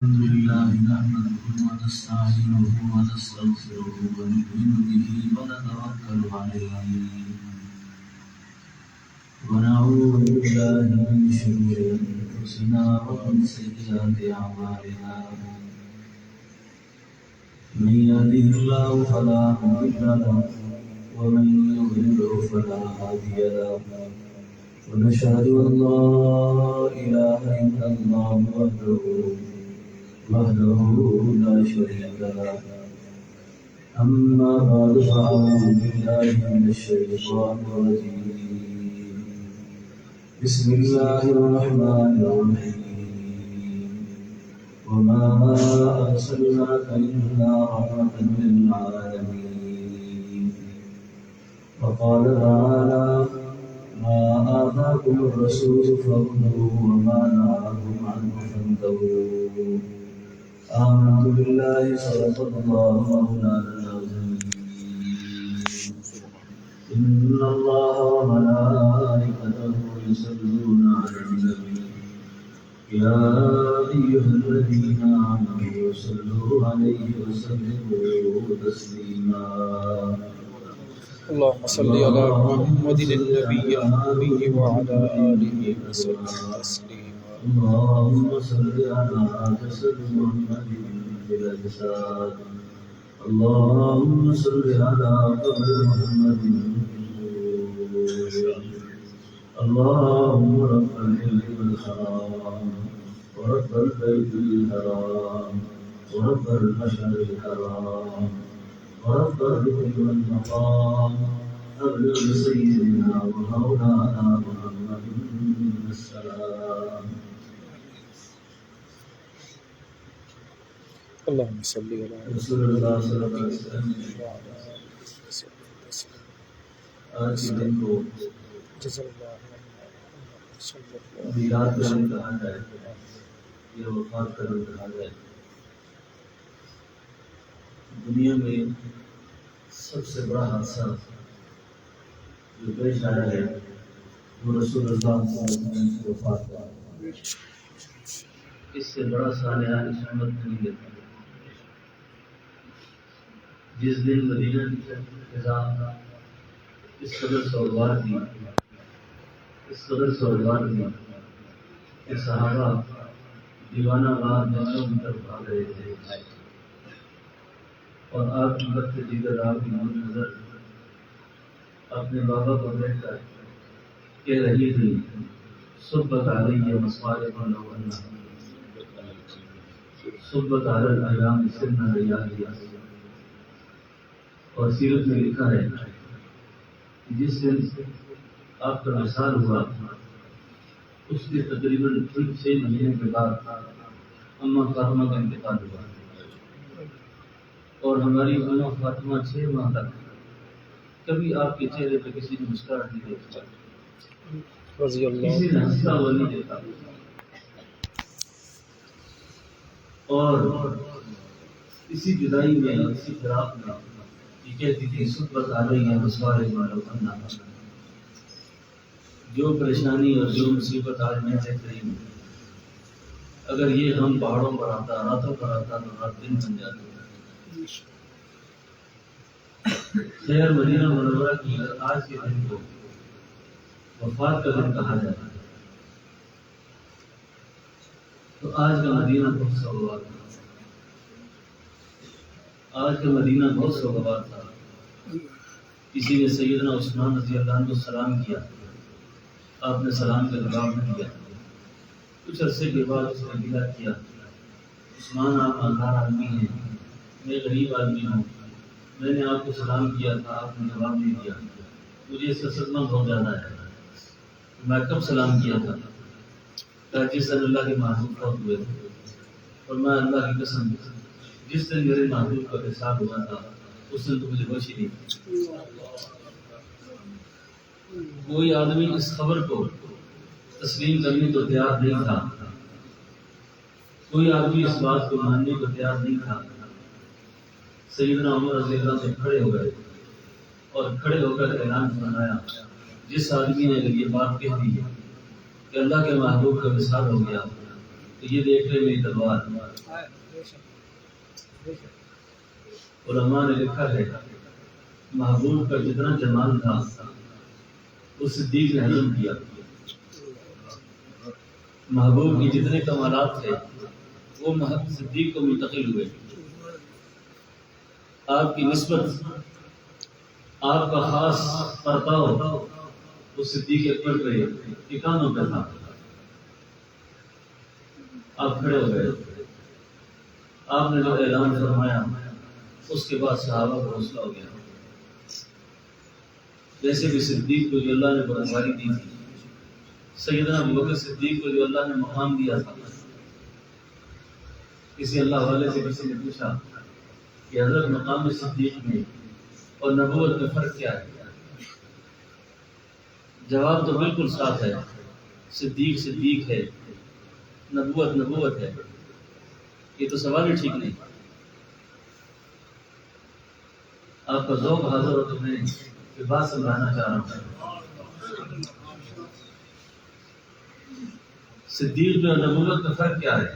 الحمد لله نحمده ونستعينه ونستغفره ونؤمن به ونتوكل عليه ونعوذ بالله من شرور انفسنا ومن سيئات اعمالنا من يهده الله فلا مضل له ومن يضلل فلا هادي له ونشهد ان لا اله الا الله وحده لا شريك له أما بعد فأعوذ بالله من الشيطان الرجيم بسم الله الرحمن الرحيم وما أرسلناك إلا رحمة للعالمين وقال تعالى ما آتاكم الرسول فخذوه وما نهاكم عنه فانتهوا آمنت بالله صدق الله مولانا العظيم إن الله وملائكته يصلون على النبي يا أيها الذين آمنوا صلوا عليه وسلموا تسليما اللهم صل على محمد النبي الأمي وعلى آله وسلم تسليما اللهم صل على جسد محمد في الأجساد اللهم صل على قبر محمد اللهم رب الحل والحرام ورب البيت الحرام ورب المشعر الحرام ورب الركن والمقام أبلغ سيدنا ومولانا محمد السلام اللهم صل على رسول اللہ صلی اللہ علیہ وسلم وعلى آله وسلم تسليما آج کے دن کو جزا الله عنا صلى الله میلاد کا دن کہا جائے یا وفات کا دن کہا جائے دنیا میں سب سے بڑا حادثہ جو پیش آیا ہے وہ رسول اللہ صلی اللہ علیہ وسلم کی وفات کا اس سے بڑا سانحہ اس امت میں نہیں دیتا جس دن مدینہ کی فضا اس قدر سوگوار تھی کہ صحابہ دیوانہ وار جنگلوں کی طرف بھاگ رہے تھے اور آپ کی وقت دیگر آپ کی نظر اپنے بابا کو دیکھ کر کہہ رہی تھی صبت علیہ مصالح ونہ صبت علی الایام سن ریاضیہ اور سیرت میں لکھا ہے کہ جس دن آپ کا وصال ہوا اس کے تقریباً 6 مہینے کے بعد اماں فاطمہ کا انتقال ہوا اور ہماری اماں فاطمہ 6 ماہ تک کبھی آپ کے چہرے پہ کسی نے مسکراہٹ نہیں دیکھا رضی اللہ کسی نے ہنستا ہوا نہیں دیکھا اور اسی جدائی میں اسی فراق میں یہ کہتی تھی صبت علیہ مصالح ونہ جو پریشانی اور جو مصیبت آج میں دیکھ رہی ہوں اگر یہ ہم پہاڑوں پر آتا راتوں پر آتا تو رات دن بن جاتے خیر مدینہ منورہ کی آج کے دن کو وفات کا دن کہا جاتا ہے تو آج کا مدینہ بہت سوگوار تھا کسی نے سیدنا عثمان رضی اللہ عنہ کو سلام کیا آپ نے سلام کا جواب نہیں دیا کچھ عرصے کے بعد اس نے گلہ کیا عثمان آپ مالدار آدمی ہیں میں غریب آدمی ہوں میں نے آپ کو سلام کیا تھا آپ نے جواب نہیں دیا مجھے اس کا صدمہ بہت زیادہ ہے میں کب سلام کیا تھا جس دن اللہ کے محبوب فوت ہوئے تھے اور میں اللہ کی قسم جس دن میرے محبوب کا حساب ہوا تھا اس دن تو مجھے ہوش ہی نہیں کوئی آدمی اس خبر کو تسلیم کرنے کو تیار نہیں تھا کوئی آدمی اس بات کو ماننے کو تیار نہیں تھا سیدنا عمر رضی اللہ سے کھڑے ہو گئے اور کھڑے ہو کر اعلان فرمایا جس آدمی نے اگر یہ بات کہہ دی کہ اللہ کے محبوب کا وصال ہو گیا تو یہ دیکھ لے میری تلوار۔ علماء نے لکھا ہے محبوب کا جتنا جمال تھا وہ صدیق نے ہضم کیا، محبوب کی جتنے کمالات تھے وہ صدیق کو منتقل ہوئے۔ آپ کی نسبت، آپ کا خاص پرتاؤ وہ صدیق اکبر کے کانوں پہ تھا۔ آپ کھڑے ہو گئے، آپ نے جو اعلان فرمایا اس کے بعد صحابہ کو حوصلہ ہو گیا۔ جیسے بھی صدیق کو جو اللہ نے برابری دی تھی، سیدنا ابوبکر صدیق کو جو اللہ نے مقام دیا تھا، کسی اللہ والے سے کسی نے پوچھا کہ حضرت مقام صدیق میں اور نبوت میں فرق کیا ہے؟ جواب تو بالکل صاف ہے، صدیق صدیق ہے، نبوت نبوت ہے۔ یہ تو سوال ہی ٹھیک نہیں۔ آپ کا ذوق حاضر ہو تو میں یہ بات سمجھانا چاہ رہا ہوں۔ صدیق میں اور نبوت میں فرق کیا ہے؟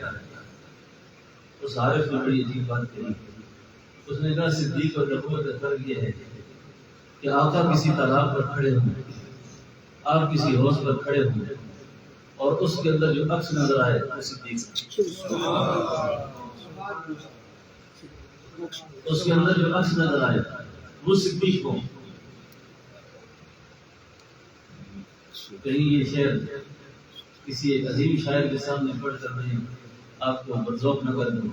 اس عارف نے بڑی عجیب بات کہی، اس نے کہا صدیق اور نبوت میں فرق یہ ہے کہ آقا کسی تالاب پر کھڑے ہوں، آپ کسی حوض پر کھڑے ہوں اور اس کے اندر جو عکس نظر آئے وہ صدیق، اس کے اندر جو عکس نظر آئے وہ صدیق ہو۔ کہیں یہ شعر کسی ایک عظیم شاعر کے سامنے پڑھ کر میں آپ کو برذوق نہ کر دوں،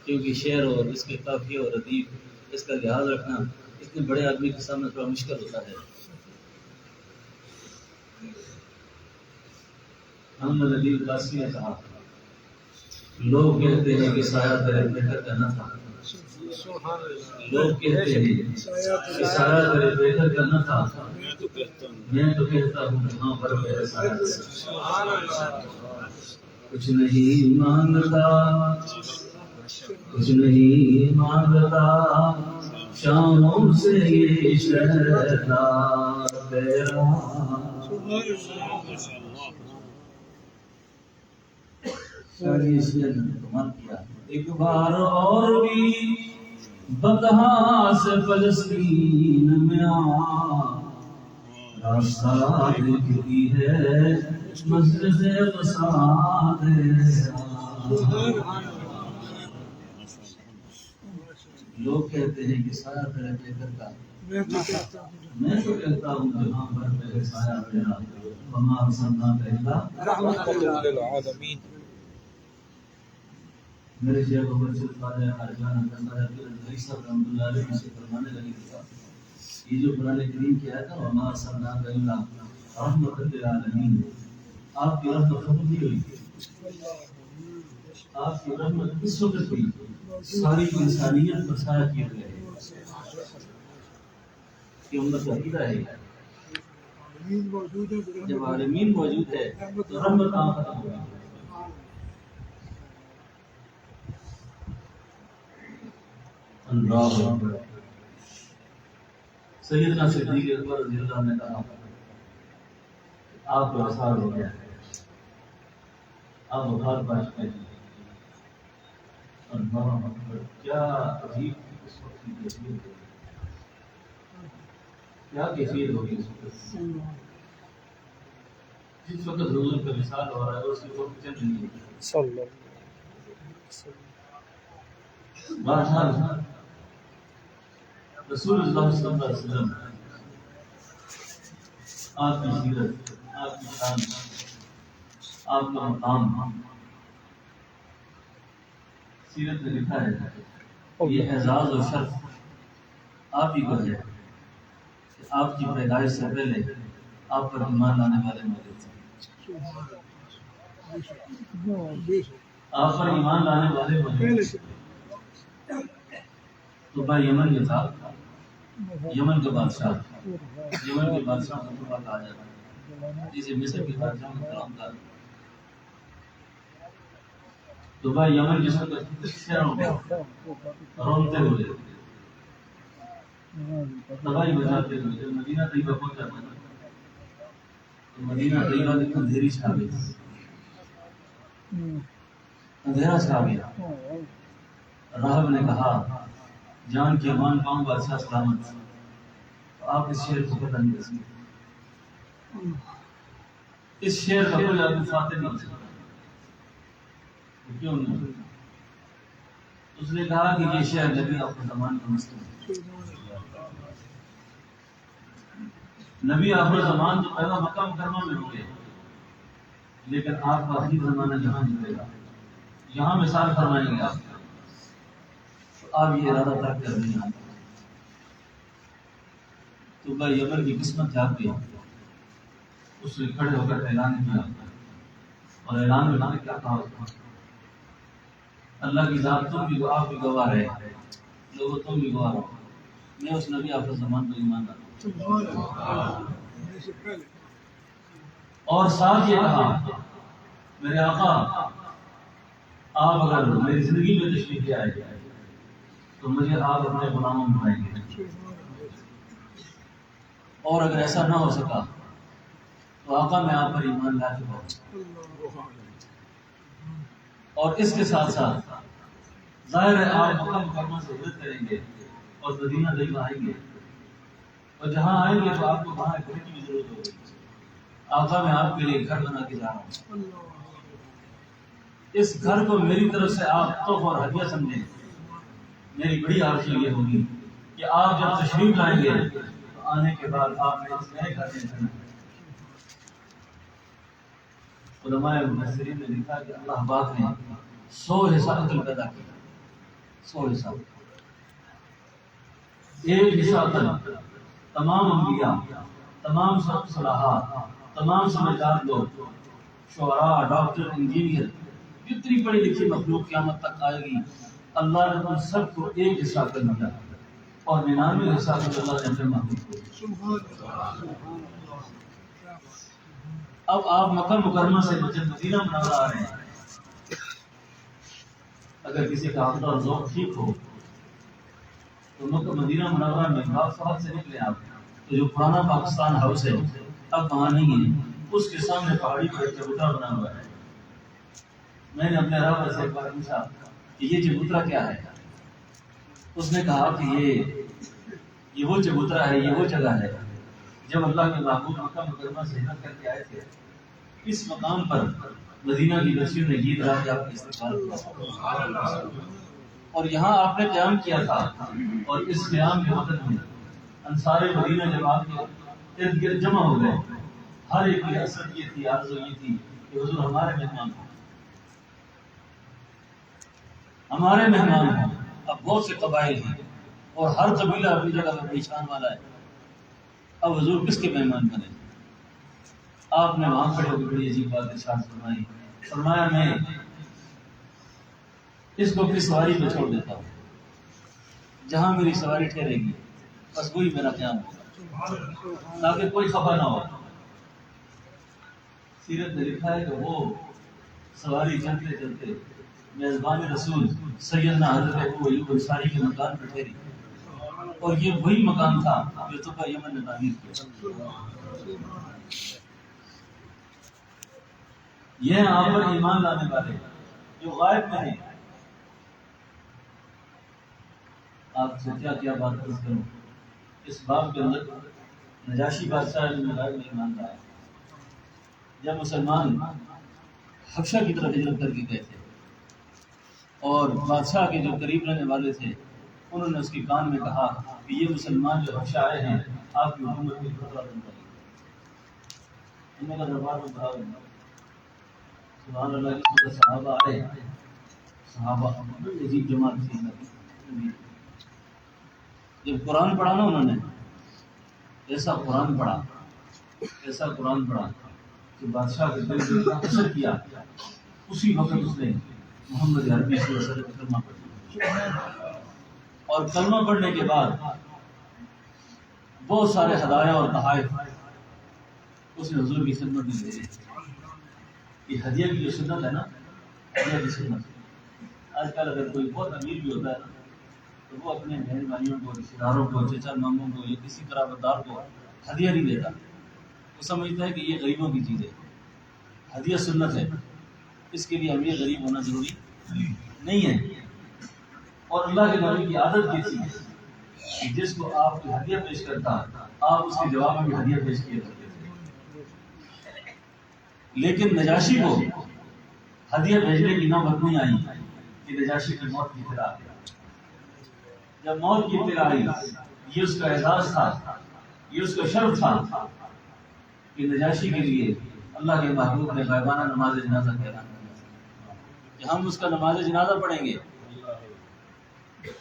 کیونکہ شعر اور اس کے قافیے اور ادیب اس کا لحاظ رکھنا اتنے بڑے آدمی کے سامنے تھوڑا مشکل ہوتا ہے۔ محمد علی قاسمی نے کہا لوگ کہتے ہیں کہ سایہ تیرے بہتر کا نہ تھا، لوگ کہتے ہیں کہ سایہ تیرے بہتر کا نہ تھا، میں تو کہتا ہوں کہاں پر میرے سایہ کچھ نہیں مانگتا، کچھ نہیں مانگتا، شاموں سے یہ شہدا تیرا۔ ایک بار اور بھی بطحا سے فلسطین میں آ، راستہ دکھتی ہے مسجد فساد۔ لوگ کہتے ہیں کہ سایہ تیرے بہتر کا، میں تو کہتا ہوں جہاں پر میرے سایہ تیرا، وما ارسلناک الا رحمۃ للعالمین۔ میرے شیخ عبدالرشید خواجہ خارجان حضرت صاحب رحمۃ اللہ علیہ سے فرمانے لگے تھا یہ جو قرآن کریم کی آیت ہے وما ارسلناک الا رحمۃ للعالمین، آپ کی رحمت ختم نہیں ہوئی، آپ کی رحمت اس وقت ہوئی ساری انسانیت پر سایہ کیے ہوئے ہے۔ یہ امت کا عقیدہ ہے، جب عالمین موجود ہے تو رحمت کہاں ختم ہوگی؟ اللہ اکبر۔ سیدنا صدیق اکبر رضی اللہ عنہ نے کہا آپ کو اثار ہو گیا ہے، آپ بخار پا چکے ہیں۔ اللہ اکبر، کیا عجیب اس وقت کی کیفیت ہے، کیا کیفیت ہوگی اس وقت جس وقت حضور کا وصال ہو رہا ہے اس کے وقت چل رہی ہے۔ بہرحال رسول اللہ صلی اللہ علیہ وسلم آپ کی سیرت، آپ کی شان، آپ کا مقام، سیرت میں لکھا ہے یہ اعزاز و شرف آپ ہی کو ہے کہ آپ کی پیدائش سے پہلے آپ پر ایمان لانے والے موجود تھے، آپ پر ایمان لانے والے موجود تھے۔ تو بھائی یمن میں تھا، یمن کے بادشاہ کو کہا جاتا ہے جسے مصر کے بادشاہ کا کلام تھا۔ تو بھائی یمن جس وقت شہروں میں رومتے ہوئے تباہی بچاتے ہوئے جب مدینہ طیبہ پہنچا تھا تو مدینہ طیبہ میں اندھیری چھا گئی، اندھیرا چھا گیا۔ راہب نے کہا جان کی امان پاؤں بادشاہ سلامت، تو آپ اس شعر کو پتہ نہیں کر سکتے، اس شعر کا کوئی آپ فاتح نہیں ہو سکتا۔ کیوں نہیں؟ اس نے کہا کہ یہ شعر نبی آپ کے زمان کا مسئلہ ہے۔ نبی آخر زمان تو پیدا مکہ مکرمہ میں ہوئے، لیکن آپ کا آخری زمانہ جہاں نکلے گا، یہاں مثال فرمائیں گے آپ، تو آپ یہ ارادہ ترک کر نہیں آتے۔ تو بھائی یمن کی قسمت جاگ گئی، اس نے کھڑے ہو کر اعلان کیا، اور اعلان میں کیا کہا اس نے؟ اللہ کی ذات تم بھی آپ بھی گواہ رہے، لوگوں تم بھی گواہ رہو، میں اس نبی آخر زمان کو ایمان لاتا ہوں۔ اور ساتھ یہ کہا میرے آقا آپ اگر میری زندگی میں تشریف لے آئے تو مجھے آپ اپنے غلاموں بنائیں گے، اور اگر ایسا نہ ہو سکا تو آقا میں آپ پر ایمان لا چکا ہوں۔ اور اس کے ساتھ ساتھ ظاہر ہے آپ مکہ مکرمہ سے ہجرت کریں گے اور مدینہ طیبہ آئیں گے، اور جہاں آئیں گے تو آپ کو وہاں ایک گھر کی بھی ضرورت ہوگی۔ آقا میں آپ کے لیے گھر بنا کے جا رہا ہوں، اس گھر کو میری طرف سے آپ تحفہ اور ہدیہ سمجھیں۔ میری بڑی آرزو یہ ہوگی کہ آپ جب تشریف لائیں گے تو آنے کے بعد آپ نے اس نئے گھر میں رہنا۔ علماء مفسرین نے لکھا کہ اللہ پاک نے 100 حصہ عقل پیدا کیا، 100 حصہ، ایک حصہ عقل۔ تمام انبیاء، تمام صلاحات، تمام سمجھدار لوگ، شعراء، ڈاکٹر، انجینئر، جتنی پڑھی لکھی مخلوق قیامت تک آئے گی، اللہ نے ان سب کو ایک حصہ عقل دیا، اور 99 حصہ عقل اللہ نے اپنے محبوب کو۔ اب آپ مکہ مکرمہ سے جب مدینہ منورہ آ رہے ہیں، اگر کسی کا عقل اور ذوق ٹھیک ہو تو مکہ مدینہ منورہ میں بات فہد سے نکلے آپ، تو جو پرانا پاکستان ہاؤس ہے اب وہاں نہیں ہے، اس کے سامنے پہاڑی پر ایک چبوترا بنا ہوا ہے۔ میں نے اپنے راہ سے ایک بار پوچھا کہ یہ چبوترا کیا ہے؟ اس نے کہا کہ یہ وہ چبوترا ہے، یہ وہ جگہ ہے جب اللہ کے محبوب مکہ مکرمہ سے ہجرت کر کے آئے تھے، اس مقام پر مدینہ کی بچیوں نے گیت گا کے آپ کا استقبال کیا، اور یہاں آپ نے قیام کیا تھا، اور اس قیام کے وقت میں انصار مدینہ جب آپ کے ارد گرد جمع ہو گئے، ہر ایک کی حسرت یہ تھی، آرزو یہ تھی کہ حضور ہمارے مہمان ہوں، ہمارے مہمان ہوں۔ اب بہت سے قبائل ہیں اور ہر قبیلہ اپنی جگہ پر بڑی شان والا ہے، اب حضور کس کے مہمان بنے؟ آپ نے وہاں کھڑے ہو کے بڑی عجیب بات ارشاد فرمائی، فرمایا میں اس کو اپنی سواری پہ چھوڑ دیتا ہوں، جہاں میری سواری ٹھہرے گی بس وہی میرا قیام ہوگا، تاکہ کوئی خفا نہ ہو۔ سیرت میں لکھا ہے کہ وہ سواری چلتے چلتے میزبان رسول سیدنا حضرت ابو ایوب انصاری کے مکان پر ٹھہری، اور یہ وہی مکان تھا جو تبا یمن نے تعمیر کیا۔ یہ ہیں آپ پر ایمان لانے والے جو غائب میں ہیں۔ آپ سے کیا بات کروں، اس باب کے اندر نجاشی بادشاہ جو غائب میں ایمان لایا، جب مسلمان حبشہ کی طرف ہجرت کر کے گئے تھے اور بادشاہ کے جو قریب رہنے والے تھے انہوں نے اس کے کان میں کہا کہ یہ مسلمان جو حبشہ آئے ہیں آپ کی حکومت کی خطرہ بن گئی، انہوں کا دربار میں بڑھا بن گیا۔ سبحان اللہ کی صحابہ آئے، صحابہ عجیب جماعت تھی، جب قرآن پڑھا نا انہوں نے ایسا قرآن پڑھا کہ بادشاہ کے دل کو اتنا اثر کیا، اسی وقت اس نے محمد عربی صلی اللہ علیہ وسلم کلمہ پڑھا، اور کلمہ پڑھنے کے بعد بہت سارے ہدایہ اور تحائف اس نے حضور کی خدمت میں بھیجے۔ یہ ہدیہ کی جو سنت ہے نا، ہدیہ کی سنت، آج کل اگر کوئی بہت امیر بھی ہوتا ہے نا تو وہ اپنے بہن بھائیوں کو، رشتہ داروں کو، چچا ماموں کو یا کسی قرابت دار کو ہدیہ نہیں دیتا، وہ سمجھتا ہے کہ یہ غریبوں کی چیز ہے، ہدیہ سنت ہے، اس کے لیے امیر غریب ہونا ضروری نہیں ہے۔ اور اللہ کے نبی کی عادت یہ تھی کہ جس کو آپ کو ہدیہ پیش کرتا آپ اس کے جواب میں بھی ہدیہ پیش کیا کرتے تھے۔ لیکن نجاشی کو ہدیہ بھیجنے کی نوبت نہیں آئی کہ نجاشی کی موت کی اطلاع آئی۔ جب موت کی اطلاع آئی، یہ اس کا اعزاز تھا، یہ اس کا شرف تھا کہ نجاشی کے لیے اللہ کے محبوب نے غائبانہ نماز جنازہ کہا کہ ہم اس کا نماز جنازہ پڑھیں گے۔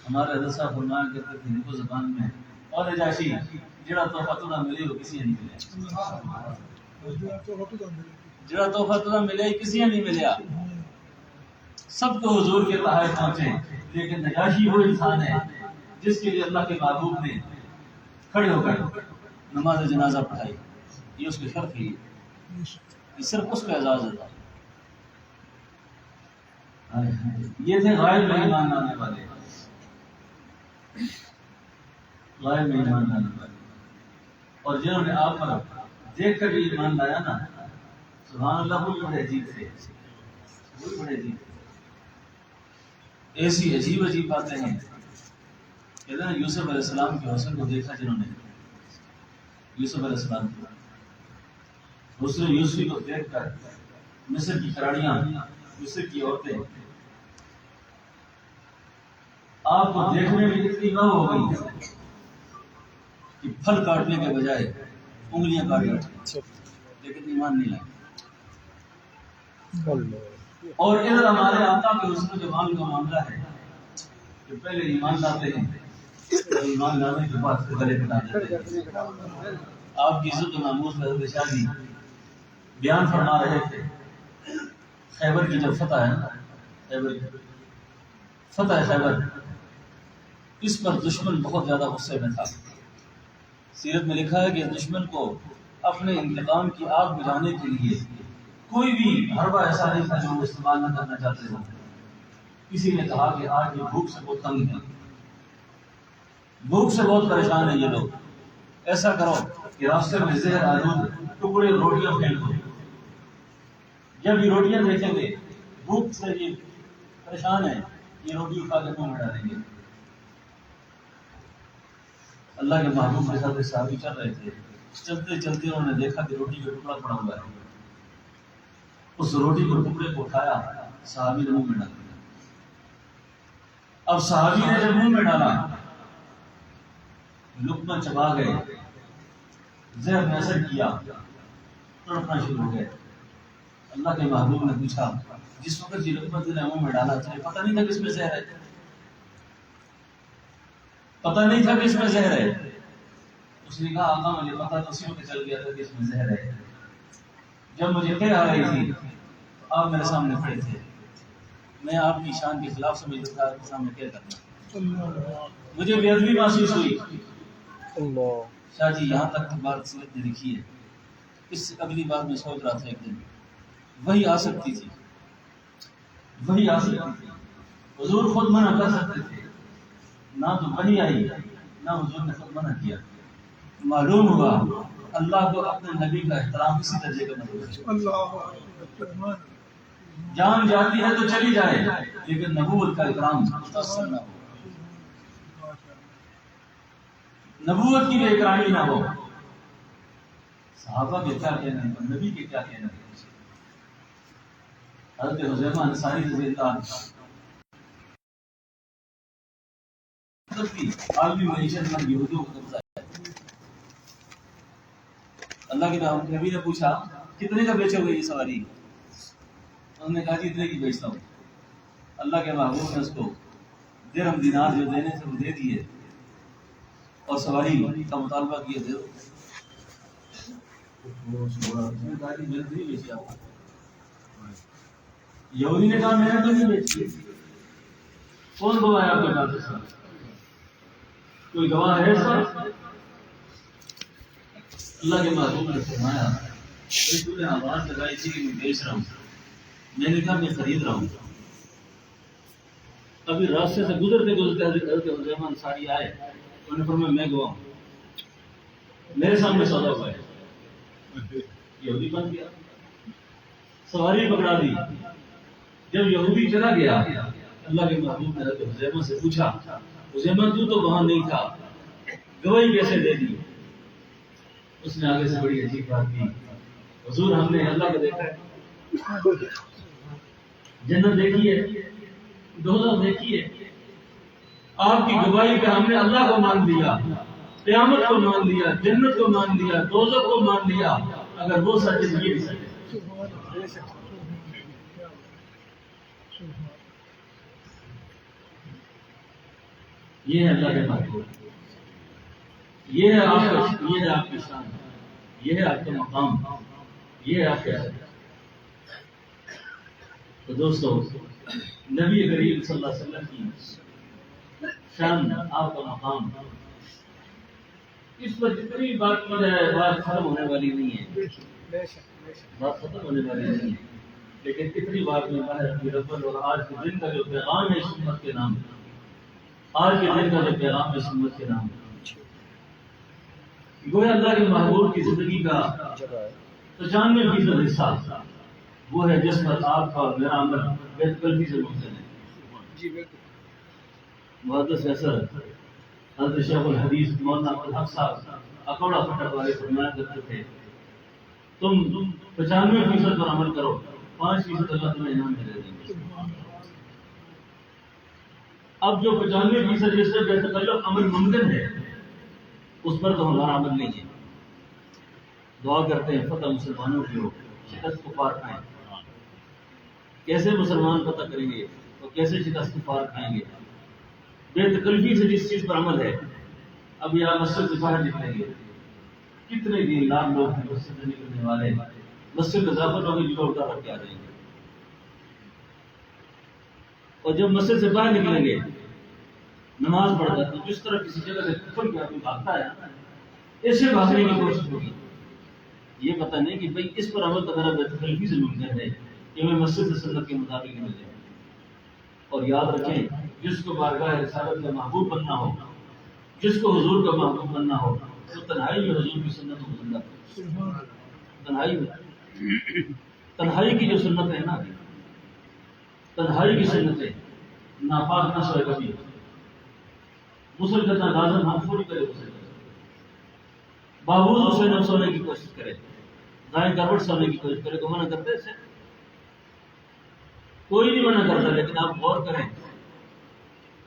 ہمارے حضرت صاحب فرمایا کرتے تھے ہندو زبان میں، اور نجاشی جڑا تحفہ تو نہ ملے وہ کسی نے نہیں ملیا، جڑا تحفہ تو نہ ملے کسی نے نہیں ملیا۔ سب کو حضور کے تحائف پہنچے، لیکن نجاشی وہ انسان ہے جس کے لیے اللہ کے محبوب نے کھڑے ہو کر نماز جنازہ پڑھائی۔ یہ اس کے شرف ہے، یہ صرف اس کا اعزاز ہے۔ یہ تھے غائب میں ایمان لانے والے، غائب میں ایمان لانے والے، اور جنہوں نے آپ پر دیکھ کر بھی ایمان لایا نا، سبحان اللہ، وہ بھی بڑے عجیب تھے، وہ بھی بڑے عجیب تھے۔ ایسی عجیب عجیب باتیں ہیں۔ کہتے ہیں یوسف علیہ السلام کے حسن کو دیکھا جنہوں نے، یوسف علیہ السلام کو حسن یوسفی کو دیکھ کر مصر کی کراڑیاں، مصر کی عورتیں آپ کو دیکھنے میں اتنی نہ ہو گئی کہ پھل کاٹنے کے بجائے انگلیاں کاٹ بیٹھے، لیکن ایمان نہیں لائے۔ اور ادھر ہمارے آقا کے حسن جمال کا معاملہ ہے کہ پہلے ایمان لاتے ہیں، ایمان لانے کے بعد پھر گلے کٹا دیتے ہیں۔ آپ کی عزت و ناموس میں حضرت شاہ جی بیان فرما رہے تھے، خیبر کی جب فتح ہے نا، خیبر کی فتح خیبر، اس پر دشمن بہت زیادہ غصے میں تھا۔ سیرت میں لکھا ہے کہ دشمن کو اپنے انتقام کی آگ بجھانے کے لیے کوئی بھی حربہ ایسا نہیں تھا جو وہ استعمال نہ کرنا چاہتے ہوں۔ کسی نے کہا کہ آج یہ بھوک سے بہت تنگ ہے، بھوک سے بہت پریشان ہیں یہ لوگ، ایسا کرو کہ راستے میں زہر آلود ٹکڑے روٹیاں پھینک دو، جب یہ روٹیاں دیکھیں گے بھوک سے یہ پریشان ہیں، یہ روٹی اٹھا کے منہ میں ڈالیں گے۔ اللہ کے محبوب کے ساتھ صحابی چل رہے تھے، چلتے چلتے انہوں نے دیکھا کہ روٹی کا ٹکڑا پڑا ہوا ہے، اس روٹی کو ٹکڑے کو اٹھایا، صحابی نے منہ میں ڈال دیا۔ اب صحابی نے جب منہ میں ڈالا، لقمہ چبا گئے، زہر میں اثر کیا، تڑپنا شروع ہو گئے۔ اللہ کے محبوب نے پوچھا، جس وقت یہ لقمہ تیرے منہ میں ڈالا تجھے پتہ نہیں تھا کہ اس میں زہر ہے؟ پتہ نہیں تھا کہ اس میں زہر ہے؟ اس نے کہا آقا مجھے پتہ تو اسی وقت چل گیا تھا کہ اس میں زہر ہے، جب مجھے خیر آ رہی تھی آپ میرے سامنے کھڑے تھے، میں آپ کی شان کے خلاف سمجھتا تھا، آپ کے سامنے کیا کرنا، مجھے بے ادبی محسوس ہوئی۔ شاہ جی یہاں تک بات سیرت نے لکھی ہے۔ اس سے اگلی بات میں سوچ رہا تھا، ایک دن وہی آ سکتی تھی، وہی آ سکتی تھی، حضور خود منع کر سکتے تھے، نہ تو وحی آئی نہ حضور نے خود منع کیا۔ معلوم ہوا اللہ کو اپنے نبی کا احترام اسی درجے کا مطلب ہے۔ جان جاتی ہے تو چلی جائے، لیکن نبوت کا اکرام متاثر نہ ہو، نبوت کی بھی اکرامی نہ ہو۔ صحابہ کے کیا کہنا ہے، نبی کے کیا کہنا ہے۔ حضرت حذیفہ انصاری رضی اللہ عنہ عالمی معیشت میں یہودیوں کا قبضہ ہے۔ اللہ کے نبی نے پوچھا کتنے کا بیچو گے یہ سواری؟ انہوں نے کہا جی اتنے کی بیچتا ہوں۔ اللہ کے محبوب نے اس کو درہم دینار جو دینے تھے وہ دے دیے اور سواری کا مطالبہ کیے تھے۔ یہودی نے کہا میں نے تو نہیں بیچی۔ کون گواہ ہے آپ کے پاس؟ کوئی گواہ ہے اس کا؟ اللہ کے محبوب نے فرمایا تو نے آواز لگائی تھی کہ میں بیچ رہا ہوں، میں نے کہا میں خرید رہا ہوں۔ ابھی راستے سے گزرتے گزرتے حضرت حذیفہ انصاری آئے، انہوں نے فرمایا میں گواہ ہوں، میرے سامنے سودا ہوا ہے۔ یہودی بن گیا، سواری پکڑا دی۔ جب یہودی چلا گیا، اللہ کے محبوب نے حضرت حذیفہ سے پوچھا، حذیفہ تو وہاں نہیں تھا، گواہی کیسے دے دی؟ اس نے آگے سے بڑی عجیب بات کی، حضور ہم نے اللہ کو دیکھا ہے، جنت دیکھی ہے، دوزخ دیکھی ہے، آپ کی گواہی پہ ہم نے اللہ کو مان لیا، قیامت کو مان لیا، جنت کو مان لیا، دوزخ کو مان لیا، اگر وہ سچ ہے یہ بھی سچ ہے۔ یہ ہے اللہ کے محبوب، یہ ہے آپ کا، یہ ہے آپ کی شان، یہ ہے آپ کا مقام، یہ ہے آپ کا شان۔ تو دوستو، نبی کریم صلی اللہ علیہ وسلم کی شان، آپ کا مقام، اس پر جتنی بات کی جائے بات ختم ہونے والی نہیں ہے، بات ختم ہونے والی نہیں ہے، لیکن اتنی بات میں باہر ربل اور آج کے دن کا جو پیغام ہے اس امت کے نام، آج کے دن کا جو پیغام ہے اس امت کے نام، گویا اللہ کے محبوب کی زندگی کا 95% حصہ وہ ہے جس پر آپ کا اور میرا عمل بے قلبی سے ممکن ہے۔ محدث اثر حضرت شیخ الحدیث مولانا الحق صاحب اکوڑا پھٹک والے فرمایا کرتے تھے، تم 95% پر عمل کرو، 5% اللہ تمہیں انعام میں دے دیں گے۔ اب جو 95% جس سے بے تکلف عمل ممکن ہے، اس پر تو ہمارا عمل نہیں ہے۔ دعا کرتے ہیں فتح مسلمانوں کی ہو، شکست کو پار کھائیں۔ کیسے مسلمان فتح کریں گے اور کیسے شکست کو پار کھائیں گے؟ بے تکلفی سے جس چیز پر عمل ہے۔ اب یہاں مسجد سے باہر نکلیں گے، کتنے دن لاکھ لوگ مسجد سے نکلنے والے، مسجد میں اضافت ہوگی جلو اٹھا رکھ کے آ جائیں گے، اور جب مسجد سے باہر نکلیں گے نماز پڑھ کر، تو جس طرح کسی جگہ سے کفر کے آدمی بھاگتا ہے ایسے بھاگنے کی کوشش ہوگی۔ یہ پتہ نہیں کہ بھئی اس پر عمل تو میرا بے تکلفی سے ممکن ہے کہ میں مسجد سنت کے مطابق نکل جاؤں۔ اور یاد رکھیں، جس کو بارگاہ رسالت کا محبوب بننا ہو، جس کو حضور کا محبوب بننا ہو، تو تنہائی میں حضور کی سنت کو زندہ کرے۔ تنہائی میں، تنہائی کی جو سنت ہے نا، تنہائی کی سنت ہے، ناپاک نہ سوئے کبھی، غسل کرنا لازم، ہم پوری کرے غسل کرے، باوضو سے سونے کی کوشش کرے، دائیں کروٹ سونے کی کوشش کرے، تو منع کرتے اسے؟ کوئی نہیں منع کرتا، لیکن آپ غور کریں۔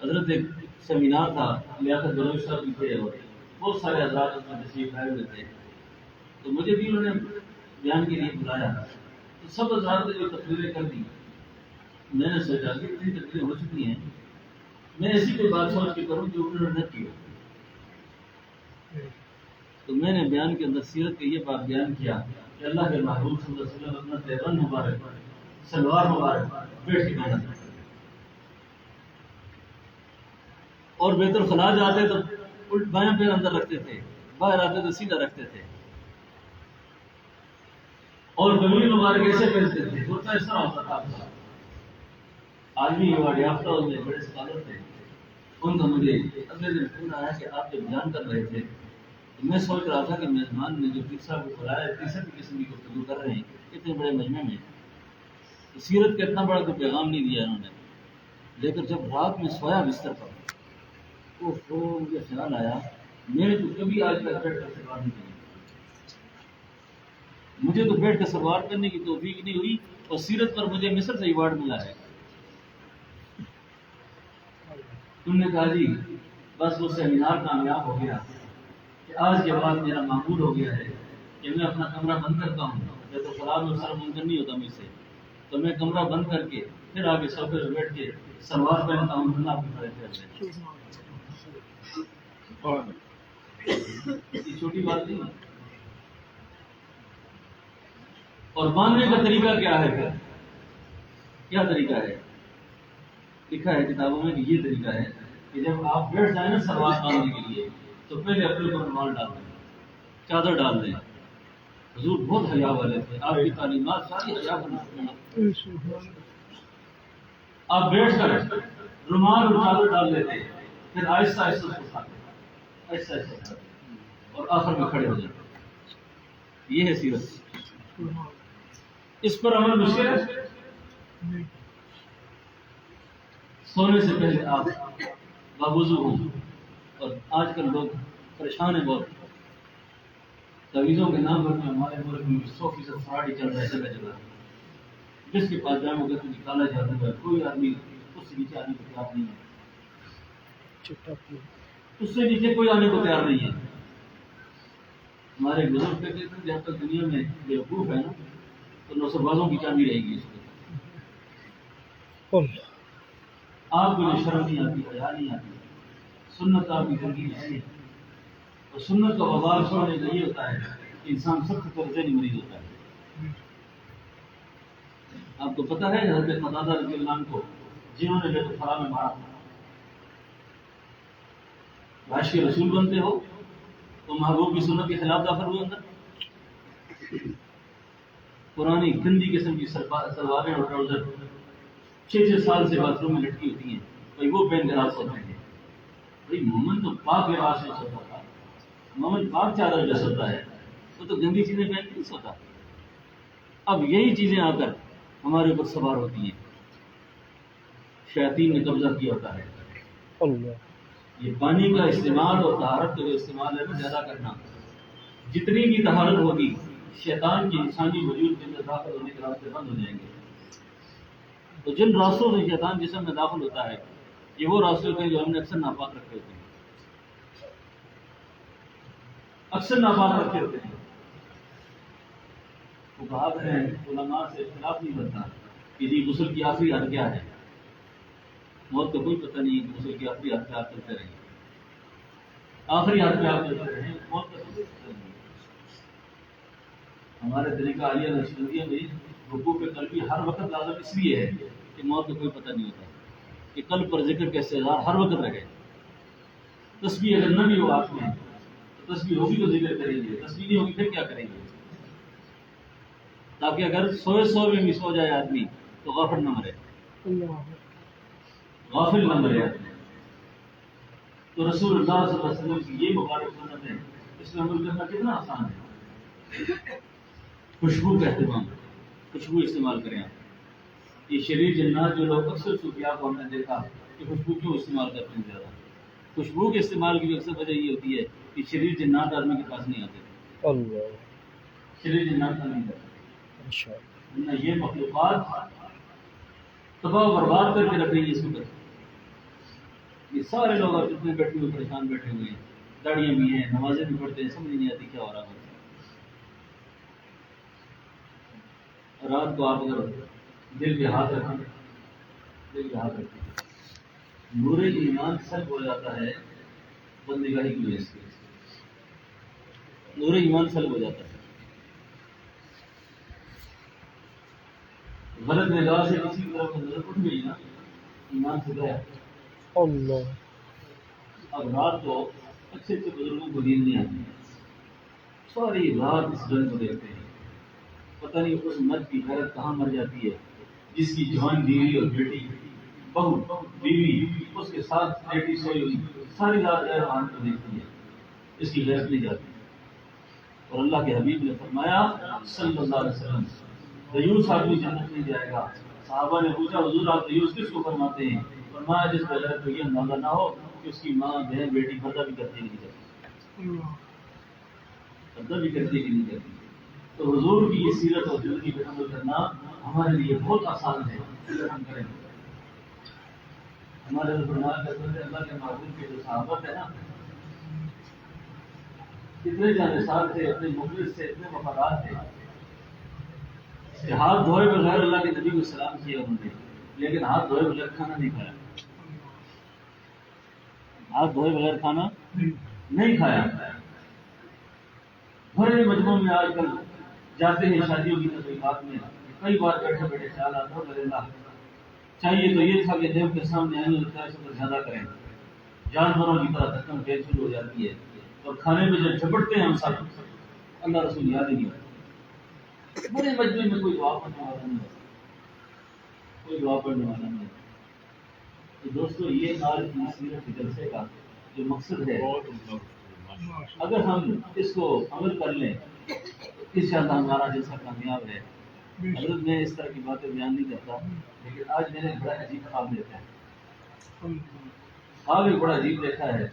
حضرت ایک سیمینار تھا، لیاقت بلوچ صاحب بھی تھے اور بہت سارے حضرات اس میں تشریف لائے ہوئے تھے، تو مجھے بھی انہوں نے بیان کے لیے بلایا، تو سب حضرات نے جو تقریریں کر دی، میں نے سوچا کہ اتنی تقریریں ہو چکی ہیں، میں ایسی کوئی بات سوچ کے کروں جو انہوں نے نہ کی ہو۔ تو میں نے بیان کے اندر سیرت کا یہ بات بیان کیا کہ اللہ کے محبوب صلی اللہ علیہ وسلم اپنا تہبند مبارک، سلوار مبارک بیٹھ کے پہنا کرتے، اور بیت الخلاء جاتے تو الٹ بائیں پیر اندر رکھتے تھے، باہر آتے تو سیدھا رکھتے تھے، اور گملی مبارک ایسے پہنتے تھے، کرتا اس طرح ہوتا تھا۔ عالمی ایوارڈ یافتہ اور میرے بڑے اسکالر تھے، ان کا مجھے اگلے دن فون آیا کہ آپ جب بیان کر رہے تھے تو میں سوچ رہا تھا کہ میزبان نے جو پیر صاحب کو بلایا تیسری قسم کی گفتگو کر رہے ہیں اتنے بڑے مجمع میں، تو سیرت کا اتنا بڑا کوئی پیغام نہیں دیا انہوں نے، لیکن جب رات میں سویا بستر پر، مجھے خیال آیا میں نے تو کبھی آج تک بیٹھ کر سلوار نہیں پہنی، مجھے تو بیٹھ کر سلوار پہننے کی توفیق نہیں ہوئی، اور سیرت پر مجھے مصر سے ایوارڈ ملا ہے۔ تم نے کہا جی بس وہ سیمینار کامیاب ہو گیا کہ آج کے بعد میرا معمول ہو گیا ہے کہ میں اپنا کمرہ بند کرتا ہوں، جب تو خراب میں سر ممکن نہیں ہوتا مجھ سے، تو میں کمرہ بند کر کے پھر آگے صوفے پہ بیٹھ کے سلوار پہنتا ہوں، اللہ کے کھڑے پھر یہ چھوٹی بات نہیں ہے۔ اور باندھنے کا طریقہ کیا ہے پھر؟ کیا طریقہ ہے؟ لکھا ہے کتابوں میں کہ یہ طریقہ ہے کہ جب آپ بیٹھ جائیں نا سلوار باندھنے کے لیے تو پہلے اپنے اوپر رومال ڈال دیں، چادر ڈال دیں۔ حضور بہت حیا والے تھے، آپ کی تعلیمات ساری حیا پر مشتمل ہیں۔ آپ بیٹھ کر رومال اور چادر ڈال لیتے، پھر آہستہ آہستہ اس کو اٹھاتے، آہستہ آہستہ اٹھاتے، اور آخر میں کھڑے ہو جاتے۔ یہ ہے سیرت. اس پر عمل مشکل ہے. سونے سے پہلے آپ باوضو ہوں. اور آج کل لوگ پریشان ہیں بہت. تعویذوں کے نام پر ہمارے ملک میں 100% فراڈ ہی چل رہا ہے جگہ جگہ. جس کے پاس جائیں گے تو نکالا جاتا ہے. کوئی آدمی اس سے نیچے آنے کو تیار نہیں ہے. اس سے نیچے کوئی آنے کو تیار نہیں ہے. ہمارے بزرگ کہتے تھے جب تک دنیا میں بیوقوف ہے نا تو نوسر بازوں کی چاندی رہے گی. اس کو آپ کو شرم نہیں آتی، حیا نہیں آتی. سنت آپ کی زندگی میں ہے. اور سنت کا وبال چھوڑنے کا یہ ہوتا ہے کہ انسان سخت قرضے نہیں مریض ہوتا ہے. آپ کو پتہ ہے حضرت قتادہ رضی اللہ عنہ کو جنہوں نے بیت الخلا میں مارا تھا. عاشق رسول بنتے ہو تو محبوب کی سنت کے خلاف داخل ہوئے اندر. پرانی گندی قسم کی سلواریں اور ٹراؤزر 6 سال سے باتھ روم میں لٹکی ہوتی ہیں. بھائی وہ پہن کر آپ سوتے ہیں. بھائی مومن تو پاک لباس میں سوتا تھا. مومن پاک چادر جو سوتا ہے وہ تو گندی چیزیں پہن کے نہیں سوتا. اب یہی چیزیں آ کر ہمارے اوپر سوار ہوتی ہیں. شیاطین نے قبضہ کیا ہوتا ہے. یہ پانی کا استعمال اور طہارت کا جو استعمال ہے نا زیادہ کرنا. جتنی بھی طہارت ہوگی شیطان کی انسانی وجود کے اندر داخل ہونے کے راستے بند ہو جائیں گے. تو جن راستوں سے شیطان جسم میں داخل ہوتا ہے یہ وہ راستے ہوتے ہیں جو ہم نے اکثر ناپاک رکھے ہوتے ہیں. اکثر ناپاک رکھے ہوتے ہیں. وہ بات ہے علماء سے اختلاف نہیں کرتا کہ جی غسل کی آخری حد کیا ہے. موت کا کوئی پتہ نہیں کہ غسل کی آخری حد پہ آپ چلتے رہیں. آخری حد پہ آپ چلتے رہیں موت کا کوئی پتہ نہیں. ہمارے طریقہ عالیہ نقشبندیہ میں حقوق قلبی ہر وقت لازم اس لیے ہے کہ موت کا کوئی پتہ نہیں ہوتا. کہ قلب پر ذکر کا استعداد ہر وقت رہے. تسبیح اگر نہ بھی ہو آپ میں تو تسبیح ہوگی تو ذکر کریں گے. تسبیح نہیں ہوگی پھر کیا کریں گے. تاکہ اگر سوئے میں بھی سو جائے آدمی تو غافل نہ مرے. غافل نہ مرے آدمی. تو رسول اللہ صلی اللہ علیہ وسلم کی یہ مبارک سنت ہے. اس میں عمل کرنا کتنا آسان ہے. خوشبو کا اہتمام. خوشبو استعمال کریں آپ. یہ شریر جنات جو لوگ اکثر صوفیاء کو ہم نے دیکھا کہ خوشبو کیوں استعمال کرتے ہیں زیادہ. خوشبو کے استعمال کی اکثر وجہ یہ ہوتی ہے کہ شریر جنات آدمی کے پاس نہیں آتے. شریر جنات کا نہیں آتے. یہ مخلوقات تباہ و برباد کر کے رکھ رہی ہے اس وقت. یہ سارے لوگ آپ جتنے بیٹھے ہوئے پریشان بیٹھے ہوئے ہیں. داڑیاں بھی ہیں, نمازیں بھی پڑھتے ہیں, سمجھ نہیں آتی کیا ہو رہا ہے. رات کو آپ اگر دل پہ ہاتھ رکھیں نور ایمان سلب ہو جاتا ہے بندگاہی کی وجہ سے. نور ایمان سلب ہو جاتا ہے. غلط نگاہ سے کسی طرف نظر اٹھ گئی نا ایمان سے گیا. اب رات کو اچھے بزرگوں کو نیند نہیں آتی. ساری رات اس جن کو دیکھتے ہیں. پتہ نہیں اس مرد کی حیرت کہاں مر جاتی ہے جس کی جوان بیوی اور بیٹی بہو بیوی اس کے ساتھ بیٹی سوئی ہوئی ساری رات غیر آن کو دیکھتی ہے. اس کی غیرت نہیں جاتی. اور اللہ کے حبیب نے فرمایا صلی اللہ علیہ وسلم دیوس آدمی جنت نہیں جائے گا. صحابہ نے پوچھا حضور آپ دیوس کس کو فرماتے ہیں؟ فرمایا جس کا غیرت کو یہ اندازہ نہ ہو کہ اس کی ماں بہن بیٹی پردہ بھی کرتی نہیں کرتی. پردہ بھی کرتی کہ نہیں کرتی. تو حضور کی یہ سیرت اور زندگی پہ عمل کرنا ہمارے لیے بہت آسان ہے اگر ہم کریں. ہمارے فرمان کرتے ہیں اللہ کے محبوب کے جو صحابت ہے نا کتنے جانصار تھے, اپنے مخلص تھے, اتنے وفادار تھے کہ ہاتھ دھوئے بغیر اللہ کے نبی کو سلام کیا انہوں نے, لیکن ہاتھ دھوئے بغیر کھانا نہیں کھایا. ہاتھ دھوئے بغیر کھانا نہیں کھایا. بڑے مجموعوں میں آج کل جاتے ہیں شادیوں کی تقریبات میں, کئی بار بیٹھے بیٹھے خیال آتا ہے اللہ چاہیے تو یہ تھا کہ دیو کے سامنے آئیں ہوتا ہے اس زیادہ کریں. جانوروں کی طرح دھکم پھیر شروع ہو جاتی ہے اور کھانے میں جب جھپٹتے ہیں ہم سب اللہ رسول یاد ہی نہیں ہوتا. بڑے مجموعے میں کوئی دعا پڑھنے والا نہیں ہوتا, کوئی دعا پڑھنے والا نہیں ہوتا. تو دوستو یہ آج کی سیرت کے جلسے کا جو مقصد ہے اگر ہم اس کو عمل کر لیں انشاءاللہ ہمارا جلسہ کامیاب ہے۔ حضرت میں اس طرح کی باتیں بیان نہیں کرتا، لیکن آج میں نے بڑا عجیب خواب دیکھا ہے۔ خواب ایک بڑا عجیب دیکھا ہے،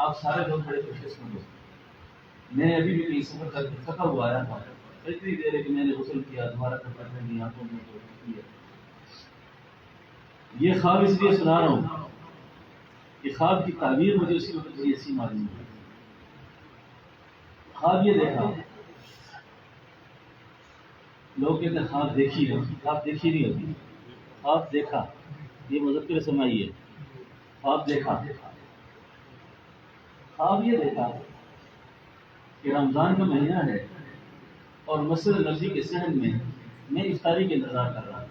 آپ سارے لوگ بڑے خوش قسمت ہو۔ میں ابھی بھی کہیں سفر کر کے تھکا ہوا آیا تھا، اتنی دیر ہے کہ میں نے غسل کیا، دوبارہ کپڑے پہنے، آنکھوں میں کیا۔ یہ خواب اس لیے سنا رہا ہوں کہ خواب کی تعبیر مجھے اسی وقت بڑی ایسی معلوم ہے۔ خواب یہ دیکھا، لوگ کہتے ہیں خواب دیکھی ہے، خواب دیکھی نہیں ہوتی، خواب دیکھا، یہ مذکر سمائی ہے۔ خواب دیکھا، خواب یہ دیکھا کہ رمضان کا مہینہ ہے اور مسجد نبوی کے صحن میں افطاری کے انتظار کر رہا ہوں۔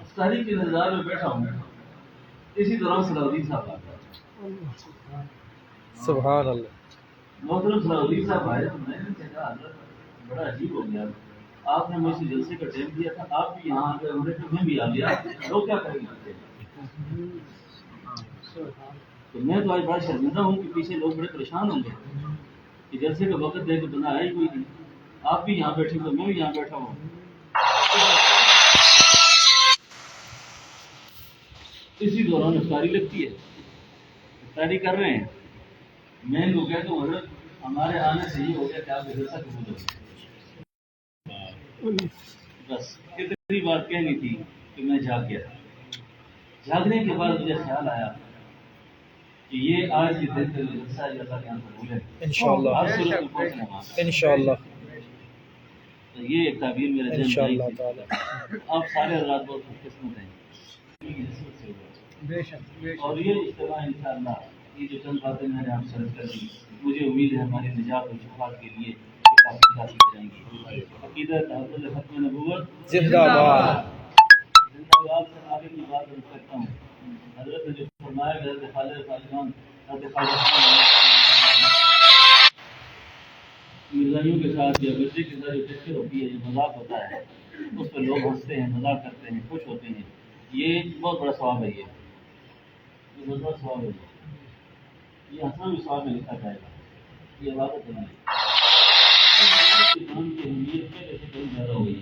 افطاری کے انتظار میں بیٹھا ہوں، اسی دوران صلاح الدین صاحب آ گئے۔ سبحان اللہ۔ محترم صلاح الدین صاحب آئے تو میں نے کہا حضرت بڑا عجیب ہو گیا، آپ نے مجھے جلسے کا ٹائم دیا تھا، آپ بھی یہاں آ گئے، انہوں نے کہا میں بھی آ گیا، لوگ کیا کریں گے؟ تو میں تو آج بڑا شرمندہ ہوں کہ پیچھے لوگ بڑے پریشان ہوں گے کہ جلسے کا وقت دے کے بندہ آیا ہی کوئی نہیں، آپ بھی یہاں بیٹھے تو میں بھی یہاں بیٹھا ہوں۔ اسی دوران افطاری لگتی ہے، افطاری کر رہے ہیں، میں ان کو کہتا ہوں حضرت ہمارے آنے سے یہ ہو گیا کہ آپ کے جلسہ قبول ہو۔ بس اتنی بات کہنی تھی کہ میں جاگ گیا۔ جاگنے کے بعد مجھے خیال آیا کہ یہ آج کے دن کا جلسہ ہے، اللہ کے یہاں قبول ہے انشاءاللہ ہر صورت میں پہنچنا وہاں۔ انشاءاللہ تو یہ ایک تعبیر میرے ذہن میں آئی انشاءاللہ تھی۔ تعالی۔ آپ سارے حضرات بہت خوش قسمت ہیں اور یہ اجتماع انشاءاللہ یہ جو چند باتیں میں نے آپ سے عرض کر دی، مجھے امید ہے ہماری نجات اور شفاعت کے لیے کافی کافی ہو جائیں گی۔ عقیدہ تحفظ ختم نبوت زندہ باد۔ زندہ باد سے آگے کی بات عرض کرتا ہوں۔ حضرت نے جو فرمایا کہ حضرت خالد فاضلان حضرت مرزائیوں کے ساتھ یا مرزے کے ساتھ جو ٹکر ہوتی ہے، جو مذاق ہوتا ہے، اس پہ لوگ ہنستے ہیں، مذاق کرتے ہیں، خوش ہوتے ہیں، یہ بہت بڑا ثواب ہے۔ یہ بہت بڑا ثواب ہے، یہ ہنسنا بھی ثواب میں لکھا جائے گا، یہ عبادت نہیں ہے۔ ایمان کی اہمیت پہلے سے کہیں زیادہ ہو گئی ہے،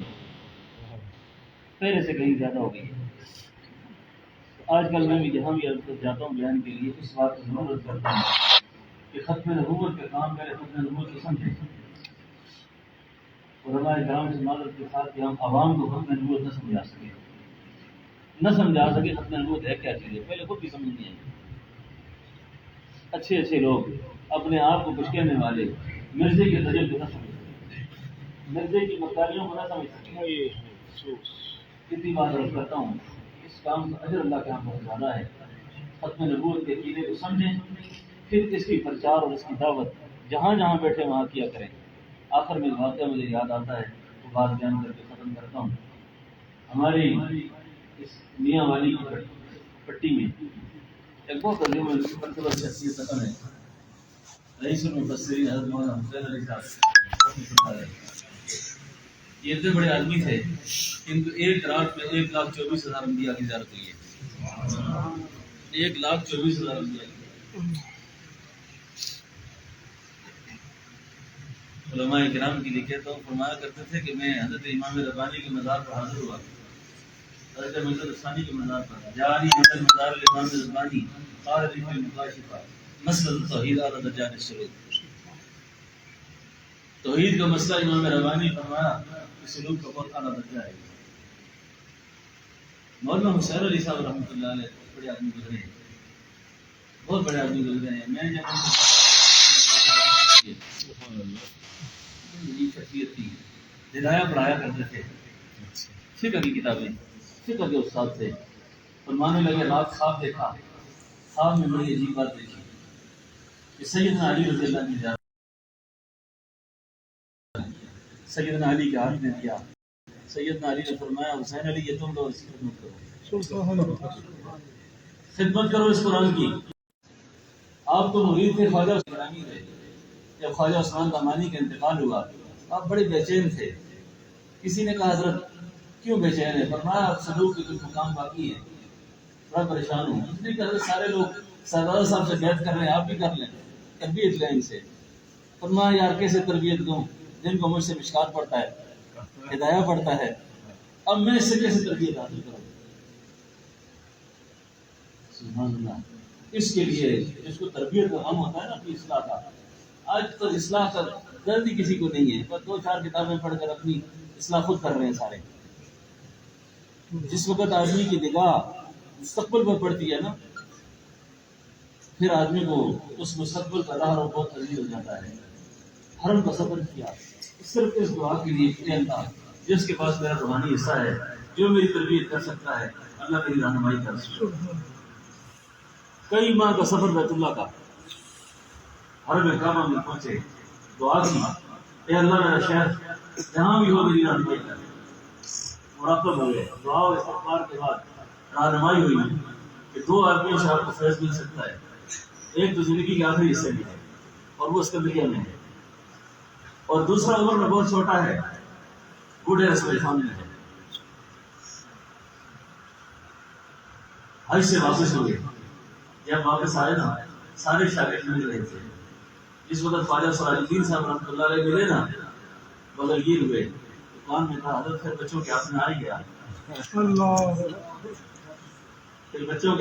پہلے سے کہیں زیادہ ہو گئی ہے۔ آج کل میں بھی جہاں بھی جاتا ہوں بیان کے لیے اس بات کی ضرورت کرتا ہوں کہ ختم نبوت کے کام پہلے ختم نبوت کو سمجھیں، علماء کرام سے معذرت کے ساتھ کہ ہم عوام کو ختم نبوت نہ سمجھا سکے ختم نبوت ہے کیا چیز ہے، پہلے خود بھی سمجھ نہیں آئی۔ اچھے لوگ اپنے آپ کو کچھ کہنے والے مرزے کے ذریعے کو نہ سمجھ سکتے، مرزے کی مکاریوں کو نہ سمجھ سکتے۔ کتنی بار عرض کرتا ہوں اس کام کا اجر اللہ کے یہاں بہت زیادہ ہے۔ ختم نبوت کے عقیدے کو سمجھیں، پھر اس کی پرچار اور اس کی دعوت جہاں جہاں بیٹھے وہاں کیا کریں۔ آخر میں واقعہ مجھے یاد آتا ہے، وہ بات بیان کر کے ختم کرتا ہوں۔ ہماری اس میاں والی کی پٹی میں ایک بہت عظیم مرتبہ شخصیت دفن ہے، رئیس المفسرین حضرت مولانا حسین علی صاحب۔ یہ اتنے بڑے آدمی تھے، ان کو ایک رات میں 1,24,000 انبیاء کی زیارت ہوئی ہے۔ 1,24,000 انبیاء کی۔ علماء کرام کے لیے کہتا ہوں، فرمایا کرتے تھے کہ میں حضرت امام ربانی کے مزار پر حاضر ہوا، حضرت مجد ثانی کے مزار پر جاری حضرت مزار امام ربانی قال لی فی المکاشفہ مسئلہ التوحید اعلیٰ درجات السلوک۔ توحید کا مسئلہ امام ربانی فرمایا کہ سلوک کا بہت اعلیٰ درجہ ہے۔ مولانا حسین علی صاحب رحمۃ اللہ علیہ بڑے آدمی گزرے ہیں، بہت بڑے آدمی گزرے ہیں۔ میں جب شخصیت تھی، ہدایہ پڑھایا کرتے تھے، فقہ کی کتابیں، فقہ کے استاد سے فرمانے لگے رات خواب دیکھا، خواب میں بڑی عجیب بات دیکھی کہ سیدنا علی رضی اللہ عنہ سیدنا علی کے ہاتھ میں دیا، سیدنا علی نے فرمایا حسین علی یہ تم لوگ اس کی خدمت کرو اس قرآن کی۔ آپ تو مرید تھے خواجہ عثمانی تھے، جب خواجہ عثمان دامانی کا انتقال ہوا آپ بڑے بے چین تھے۔ کسی نے کہا حضرت کیوں بے چین ہے؟ فرمایا سلوک کے کچھ کام باقی ہے، بڑا پریشان ہوں۔ اس نے کہا سارے لوگ سردار صاحب سے بیعت کر رہے ہیں، آپ بھی کر لیں، تربیت لیں ان سے۔ فرمایا یار کیسے تربیت دوں، جن کو مجھ سے مشکات پڑتا ہے، ہدایہ پڑتا ہے، اب میں اس سے کیسے تربیت حاصل کروں؟ سبحان اللہ۔ اس کے لیے جس کو تربیت کا غم ہوتا ہے نا اپنی اصلاح کا، آج تو اصلاح کا درد ہی کسی کو نہیں ہے، بس 2-4 کتابیں پڑھ کر اپنی اصلاح خود کر رہے ہیں سارے۔ جس وقت آدمی کی نگاہ مستقبل پر پڑتی ہے نا، پھر آدمی کو اس مستقبل کا راہ رو بہت عزیز ہو جاتا ہے۔ حرم کا سفر کیا صرف اس دعا کے لیے کہ اللہ جس کے پاس میرا روحانی حصہ ہے، جو میری تربیت کر سکتا ہے، اللہ میری رہنمائی کر سکتا ہے۔ کئی ماہ کا سفر بیت اللہ کا، حرم کعبہ میں پہنچے، دعا کی، اے اللہ میرا شہر جہاں بھی ہو میری رہنمائی کر۔ مراقب ہو گئے، دعا و استغفار کے بعد رہنمائی ہوئی کہ 2 آدمیوں سے آپ کو فیض مل سکتا ہے، ایک تو زندگی کے آخری حصے میں ہے اور وہ اسکندریہ میں ہے، اور دوسرا عمر میں بہت چھوٹا ہے، بوڑھے رسول سامنے ہے۔ حج سے واپس ہوئے، جب واپس آئے نا سارے شاگرد مل رہے تھے۔ جس وقت خواجہ سراج الدین صاحب رحمۃ اللہ علیہ ملے نا، بغلگیر ہوئے، دکان میں کہا حضرت پھر بچوں کے ہاتھ میں آ ہی گیا، پھر بچوں